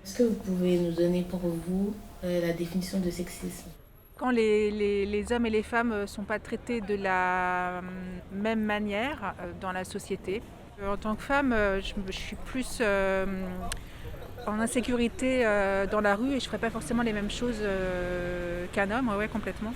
Est-ce que vous pouvez nous donner pour vous la définition de sexisme? Quand les hommes et les femmes ne sont pas traités de la même manière dans la société. En tant que femme, je suis plus en insécurité dans la rue et je ne ferai pas forcément les mêmes choses qu'un homme, ouais, complètement.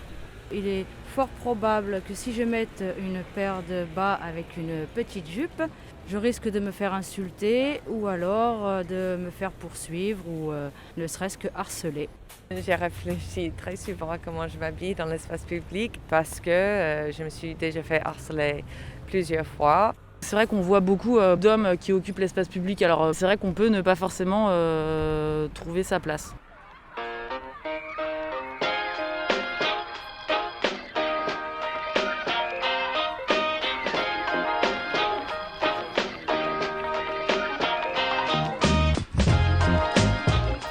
Il est fort probable que si je mette une paire de bas avec une petite jupe, je risque de me faire insulter ou alors de me faire poursuivre ou ne serait-ce que harceler. J'ai réfléchi très souvent à comment je m'habille dans l'espace public parce que je me suis déjà fait harceler plusieurs fois. C'est vrai qu'on voit beaucoup d'hommes qui occupent l'espace public, alors c'est vrai qu'on peut ne pas forcément trouver sa place.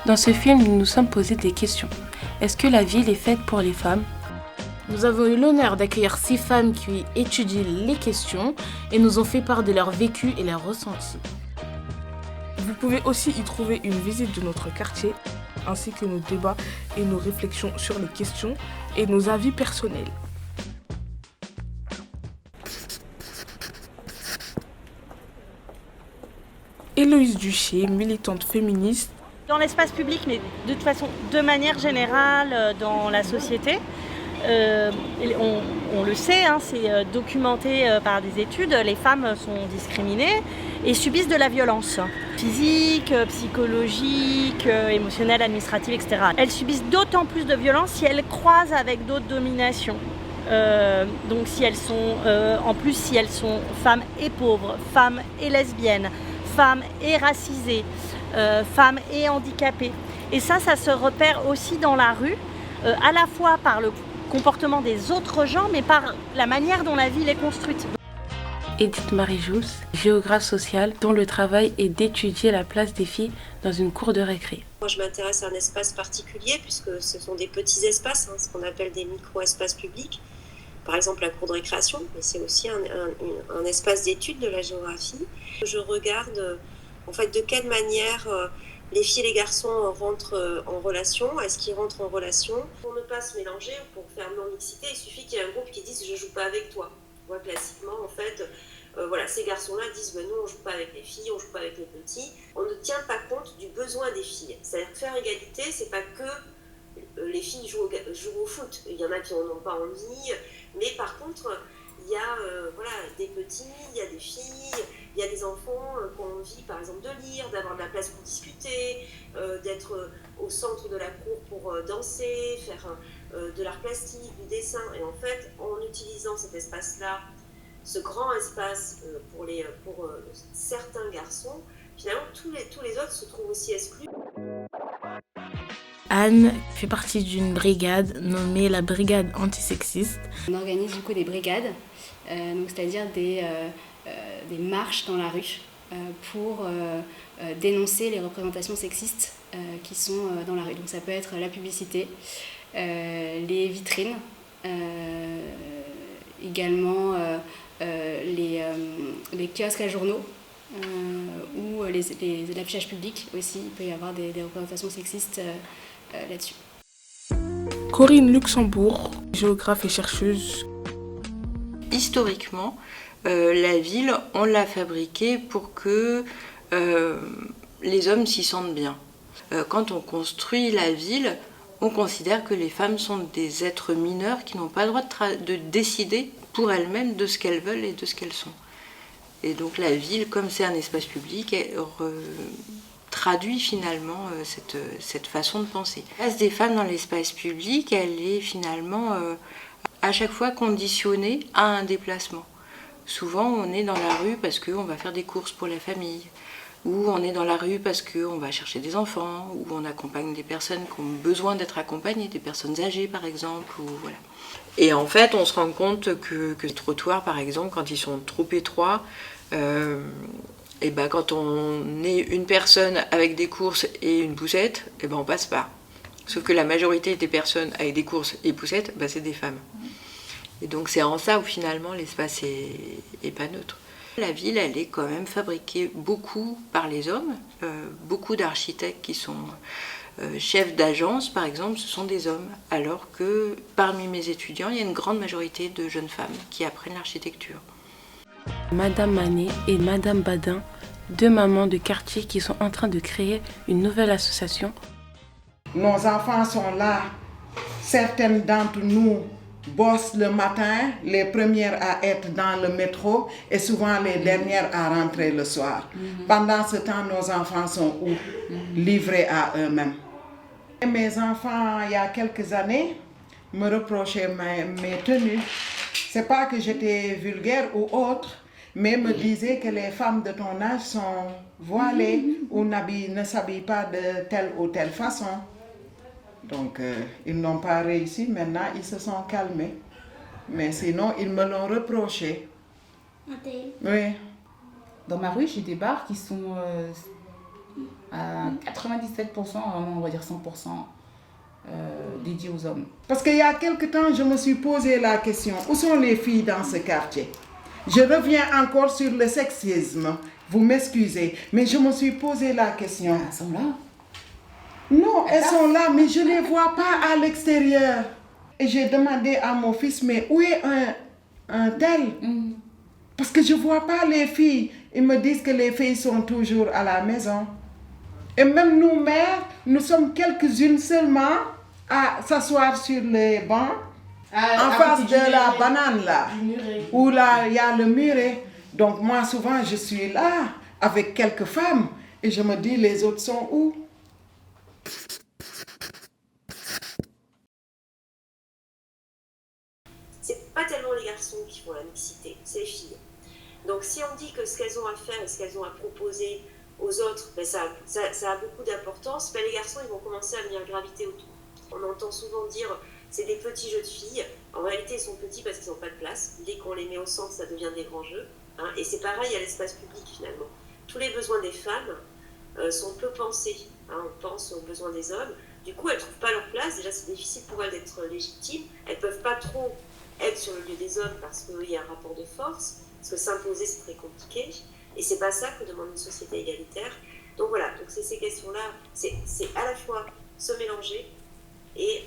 Dans ce film, nous nous sommes posé des questions. Est-ce que la ville est faite pour les femmes ? Nous avons eu l'honneur d'accueillir 6 femmes qui étudient les questions et nous ont fait part de leur vécu et leurs ressentis. Vous pouvez aussi y trouver une visite de notre quartier, ainsi que nos débats et nos réflexions sur les questions et nos avis personnels. Héloïse Duché, militante féministe. Dans l'espace public, mais de toute façon, de manière générale, dans la société, on le sait, hein, c'est documenté par des études, les femmes sont discriminées et subissent de la violence physique, psychologique, émotionnelle, administrative, etc. Elles subissent d'autant plus de violence si elles croisent avec d'autres dominations. Donc si elles sont, en plus si elles sont femmes et pauvres, femmes et lesbiennes, femmes et racisées, femmes et handicapées. Et ça se repère aussi dans la rue, à la fois par le comportement des autres gens, mais par la manière dont la ville est construite. Edith Marie-Jousse, géographe sociale, dont le travail est d'étudier la place des filles dans une cour de récré. Moi, je m'intéresse à un espace particulier, puisque ce sont des petits espaces, ce qu'on appelle des micro-espaces publics. Par exemple, la cour de récréation, mais c'est aussi un espace d'étude de la géographie. Je regarde en fait de quelle manière les filles et les garçons rentrent en relation. Est-ce qu'ils rentrent en relation? Pour ne pas se mélanger, pour faire non-mixité, il suffit qu'il y ait un groupe qui dise « je joue pas avec toi ». Moi, classiquement, en fait, ces garçons-là disent non, on joue pas avec les filles, on joue pas avec les petits. On ne tient pas compte du besoin des filles. C'est-à-dire que faire égalité, c'est pas que les filles jouent au foot. Il y en a qui n'en ont pas envie, mais par contre, il y a des petits, il y a des filles, il y a des enfants qui ont envie, par exemple, de lire, d'avoir de la place pour discuter, d'être au centre de la cour pour danser, faire de l'art plastique, du dessin. Et en fait, en utilisant cet espace-là, ce grand espace pour certains garçons, finalement, tous les autres se trouvent aussi exclus. Anne fait partie d'une brigade nommée la brigade antisexiste. On organise du coup des brigades, c'est-à-dire des marches dans la rue pour dénoncer les représentations sexistes qui sont dans la rue. Donc ça peut être la publicité, les vitrines, également les kiosques à journaux ou les affichages publics aussi. Il peut y avoir des représentations sexistes là-dessus. Corinne Luxembourg, géographe et chercheuse. Historiquement, la ville, on l'a fabriquée pour que les hommes s'y sentent bien. Quand on construit la ville, on considère que les femmes sont des êtres mineurs qui n'ont pas le droit de décider pour elles-mêmes de ce qu'elles veulent et de ce qu'elles sont. Et donc la ville, comme c'est un espace public, elle traduit finalement cette façon de penser. La place des femmes dans l'espace public, elle est finalement à chaque fois conditionnée à un déplacement. Souvent, on est dans la rue parce qu'on va faire des courses pour la famille, ou on est dans la rue parce qu'on va chercher des enfants, ou on accompagne des personnes qui ont besoin d'être accompagnées, des personnes âgées par exemple, ou voilà. Et en fait, on se rend compte que les trottoirs, par exemple, quand ils sont trop étroits, quand on est une personne avec des courses et une poussette, on passe pas. Sauf que la majorité des personnes avec des courses et poussettes, c'est des femmes. Et donc c'est en ça où finalement l'espace est pas neutre. La ville, elle est quand même fabriquée beaucoup par les hommes. Beaucoup d'architectes qui sont chefs d'agence, par exemple, ce sont des hommes. Alors que parmi mes étudiants, il y a une grande majorité de jeunes femmes qui apprennent l'architecture. Madame Manet et Madame Badin, deux mamans de quartier qui sont en train de créer une nouvelle association. Nos enfants sont là. Certaines d'entre nous bossent le matin, les premières à être dans le métro et souvent les dernières à rentrer le soir. Pendant ce temps, nos enfants sont où? Livrés à eux-mêmes. Mes enfants, il y a quelques années, me reprochaient mes tenues. C'est pas que j'étais vulgaire ou autre, mais me disaient que les femmes de ton âge sont voilées ou ne s'habillent pas de telle ou telle façon. Donc, ils n'ont pas réussi. Maintenant, ils se sont calmés. Mais sinon, ils me l'ont reproché. Oui. Dans ma rue, j'ai des bars qui sont à 97%, on va dire 100%, dédiés aux hommes. Parce qu'il y a quelque temps, je me suis posé la question, où sont les filles dans ce quartier? Je reviens encore sur le sexisme. Vous m'excusez, mais je me suis posé la question. Elles sont là. Non, elles sont là, mais je ne les vois pas à l'extérieur. Et j'ai demandé à mon fils, mais où est un tel? Parce que je ne vois pas les filles. Ils me disent que les filles sont toujours à la maison. Et même nous, mères, nous sommes quelques-unes seulement à s'asseoir sur les bancs, en face de la banane là, où là, il y a le muret. Donc moi, souvent, je suis là, avec quelques femmes, et je me dis, les autres sont où? C'est pas tellement les garçons qui font la mixité, c'est les filles. Donc si on dit que ce qu'elles ont à faire et ce qu'elles ont à proposer aux autres, ben ça a beaucoup d'importance, ben les garçons ils vont commencer à venir graviter autour. On entend souvent dire c'est des petits jeux de filles. En réalité ils sont petits parce qu'ils n'ont pas de place. Dès qu'on les met au centre, ça devient des grands jeux. Hein. Et c'est pareil à l'espace public finalement. Tous les besoins des femmes sont peu pensés. Hein. On pense aux besoins des hommes. Du coup, elles ne trouvent pas leur place. Déjà, c'est difficile pour elles d'être légitimes. Elles ne peuvent pas trop être sur le lieu des hommes parce qu'il y a un rapport de force. Parce que s'imposer, c'est très compliqué. Et c'est pas ça que demande une société égalitaire. Donc voilà, donc c'est ces questions-là. C'est à la fois se mélanger et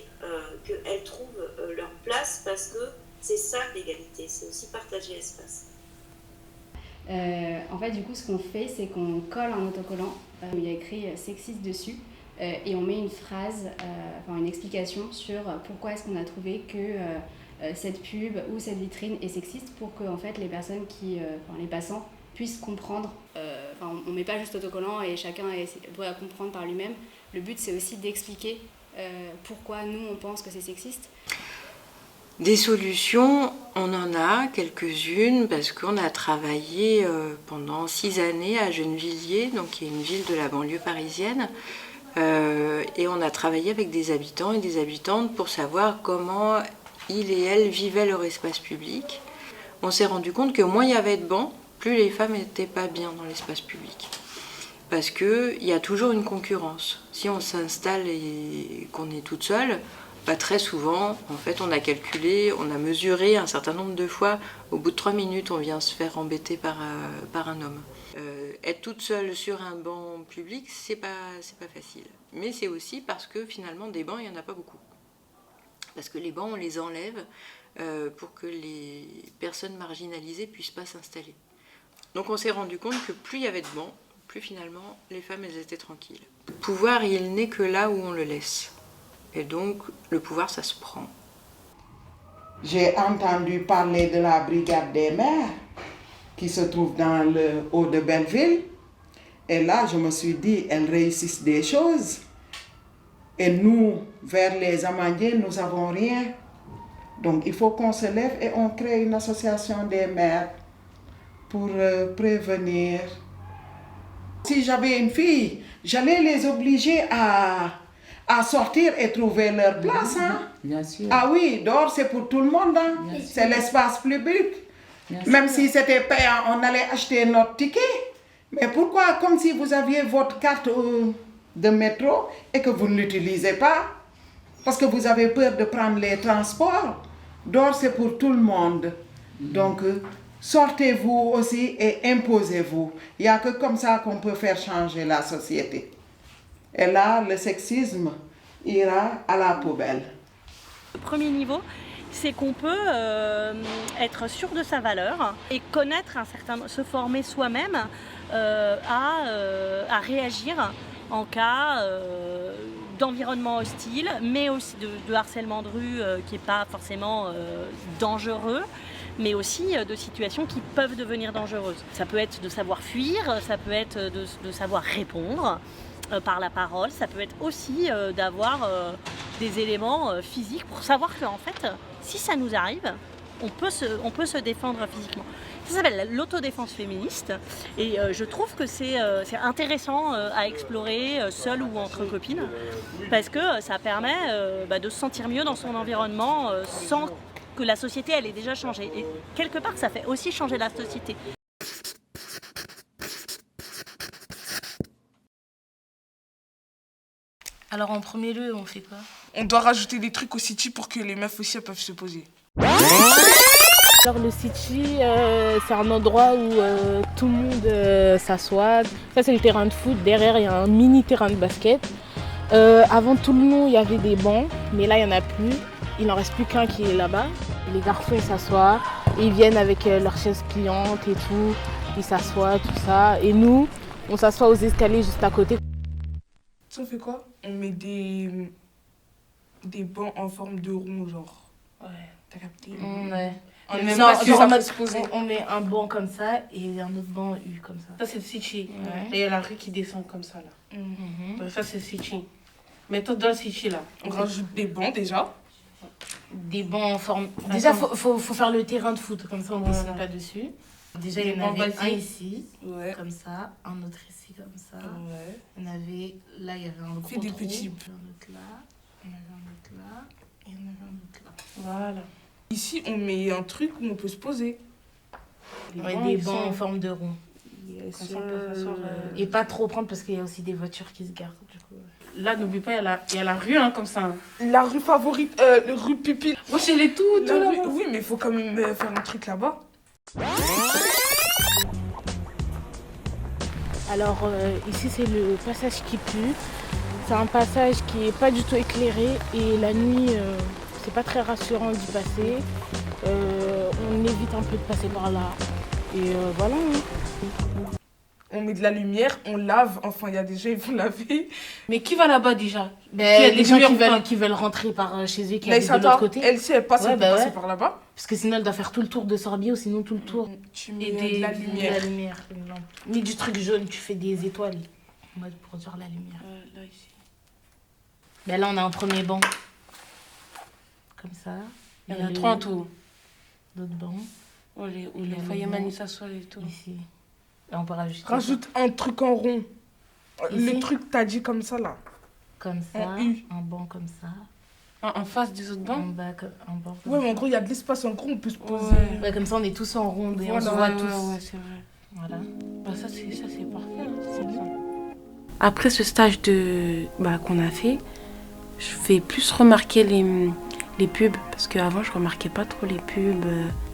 qu'elles trouvent leur place parce que c'est ça l'égalité. C'est aussi partager l'espace. En fait, du coup, ce qu'on fait, c'est qu'on colle un autocollant où il y a écrit sexiste dessus et on met une phrase, une explication sur pourquoi est-ce qu'on a trouvé que cette pub ou cette vitrine est sexiste pour que en fait, les personnes les passants puissent comprendre. On ne met pas juste autocollant et chacun doit comprendre par lui-même. Le but, c'est aussi d'expliquer pourquoi nous, on pense que c'est sexiste. Des solutions, on en a quelques-unes parce qu'on a travaillé pendant 6 années à Gennevilliers, donc qui est une ville de la banlieue parisienne, et on a travaillé avec des habitants et des habitantes pour savoir comment ils et elles vivaient leur espace public. On s'est rendu compte que moins il y avait de bancs, plus les femmes n'étaient pas bien dans l'espace public. Parce qu'il y a toujours une concurrence. Si on s'installe et qu'on est toute seule, très souvent, en fait, on a calculé, on a mesuré un certain nombre de fois. Au bout de 3 minutes, on vient se faire embêter par un homme. Être toute seule sur un banc public, c'est pas facile. Mais c'est aussi parce que finalement, des bancs, il n'y en a pas beaucoup. Parce que les bancs, on les enlève pour que les personnes marginalisées ne puissent pas s'installer. Donc on s'est rendu compte que plus il y avait de bancs, plus finalement, les femmes, elles étaient tranquilles. Le pouvoir, il n'est que là où on le laisse. Et donc, le pouvoir, ça se prend. J'ai entendu parler de la brigade des mères qui se trouve dans le haut de Belleville. Et là, je me suis dit, elles réussissent des choses. Et nous, vers les Amandiers, nous n'avons rien. Donc, il faut qu'on se lève et on crée une association des mères pour prévenir. Si j'avais une fille, j'allais les obliger à sortir et trouver leur place. Hein? Bien sûr. Ah oui, dehors c'est pour tout le monde. Hein? C'est l'espace public. Même si c'était payant, on allait acheter notre ticket. Mais pourquoi, comme si vous aviez votre carte de métro et que vous ne l'utilisez pas? Parce que vous avez peur de prendre les transports. Dehors c'est pour tout le monde. Donc sortez-vous aussi et imposez-vous. Il n'y a que comme ça qu'on peut faire changer la société. Et là, le sexisme ira à la poubelle. Le premier niveau, c'est qu'on peut être sûr de sa valeur et connaître se former soi-même à réagir en cas d'environnement hostile, mais aussi de harcèlement de rue qui n'est pas forcément dangereux, mais aussi de situations qui peuvent devenir dangereuses. Ça peut être de savoir fuir, ça peut être de savoir répondre par la parole, ça peut être aussi d'avoir des éléments physiques pour savoir qu'en fait, si ça nous arrive, on peut se défendre physiquement. Ça s'appelle l'autodéfense féministe et je trouve que c'est intéressant à explorer seule ou entre copines parce que ça permet de se sentir mieux dans son environnement sans que la société elle ait déjà changé. Et quelque part, ça fait aussi changer la société. Alors en premier lieu, on fait quoi? On doit rajouter des trucs au City pour que les meufs aussi elles peuvent se poser. Alors le City, c'est un endroit où tout le monde s'assoit. Ça c'est le terrain de foot, derrière il y a un mini terrain de basket. Avant tout le long il y avait des bancs, mais là il n'y en a plus. Il n'en reste plus qu'un qui est là-bas. Les garçons ils s'assoient, ils viennent avec leurs chaises pliantes et tout. Ils s'assoient, tout ça. Et nous, on s'assoit aux escaliers juste à côté. Ça on fait quoi? On met des bancs en forme de rond genre. Ouais, t'as capté? Ouais. On met un banc comme ça et un autre banc U comme ça. Ça c'est le City. Ouais. Et il y a la rue qui descend comme ça là. Ouais, ça c'est le City. Mais toi dans le City là. On rajoute des bancs déjà. Des bancs en forme. Déjà faut faire le terrain de foot, comme ça on ne dessine pas dessus. Déjà il y en avait un ici, comme ça, un autre ici comme ça. Ouais. Il y en avait, là il y avait un gros des trou, petits. un autre là, il y en avait un autre là, et il y en avait un autre là. Voilà. Ici on met un truc où on peut se poser. Des bancs en forme de rond. Yes. Comme ça, on peut s'asseoir, et pas trop prendre parce qu'il y a aussi des voitures qui se garent. Du coup. Là, n'oublie pas, il y a la rue, hein, comme ça. La rue favorite, rue Pupille. Moi, c'est les tout là-bas. Oui, mais il faut quand même faire un truc là-bas. Alors, ici, c'est le passage qui pue. C'est un passage qui n'est pas du tout éclairé et la nuit, c'est pas très rassurant d'y passer. On évite un peu de passer par là. Et voilà. Hein. On met de la lumière, on lave, enfin il y a des gens qui vont laver. Mais qui va là-bas déjà? Il y a des gens qui veulent rentrer par chez eux, qui habitent de l'autre côté. Elle, si elle passe, elle peut passer par là-bas. Parce que sinon elle doit faire tout le tour de Sorbier ou sinon tout le tour. Tu mets de la lumière. De la lumière, une lampe. Mais du truc jaune, tu fais des étoiles. En mode pour produire la lumière. Là, ici. Mais là on a un premier banc. Comme ça. Il y en a 3 en tout. D'autres bancs. Où les foyers Mani s'assoient et tout. Ici. Et on peut rajouter. Rajoute un truc en rond. Ici. Le truc t'as dit comme ça là. Comme ça. Un banc comme ça. En face des autres bancs? En bas, un banc comme ouais, mais en gros, il y a de l'espace en gros, on peut se poser. Ouais, comme ça, on est tous en rond et on se voit tous. Ouais, c'est vrai. Voilà. Bah, ça, c'est parfait. Après ce stage qu'on a fait, je fais plus remarquer les pubs. Parce qu'avant, je remarquais pas trop les pubs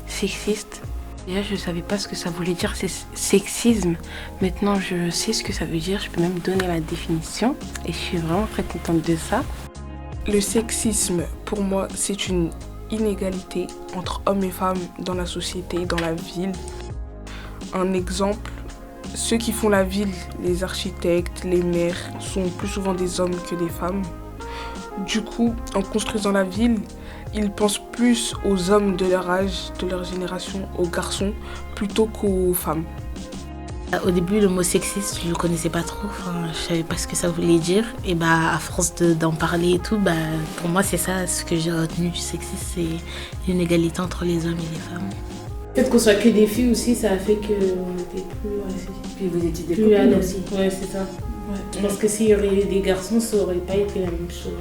sexistes. Déjà, je savais pas ce que ça voulait dire, c'est sexisme. Maintenant, je sais ce que ça veut dire. Je peux même donner la définition. Et je suis vraiment très contente de ça. Le sexisme, pour moi, c'est une inégalité entre hommes et femmes dans la société, dans la ville. Un exemple, ceux qui font la ville, les architectes, les maires, sont plus souvent des hommes que des femmes. Du coup, en construisant la ville, ils pensent plus aux hommes de leur âge, de leur génération, aux garçons, plutôt qu'aux femmes. Au début, le mot sexiste, je ne le connaissais pas trop, je ne savais pas ce que ça voulait dire. Et à force d'en parler et tout, pour moi, c'est ça ce que j'ai retenu du sexisme, c'est l'inégalité entre les hommes et les femmes. Le fait qu'on soit que des filles aussi, ça a fait qu'on était plus... Puis vous étiez des plus copines aussi. Ouais, c'est ça. Ouais. Parce que s'il y aurait eu des garçons, ça aurait pas été la même chose.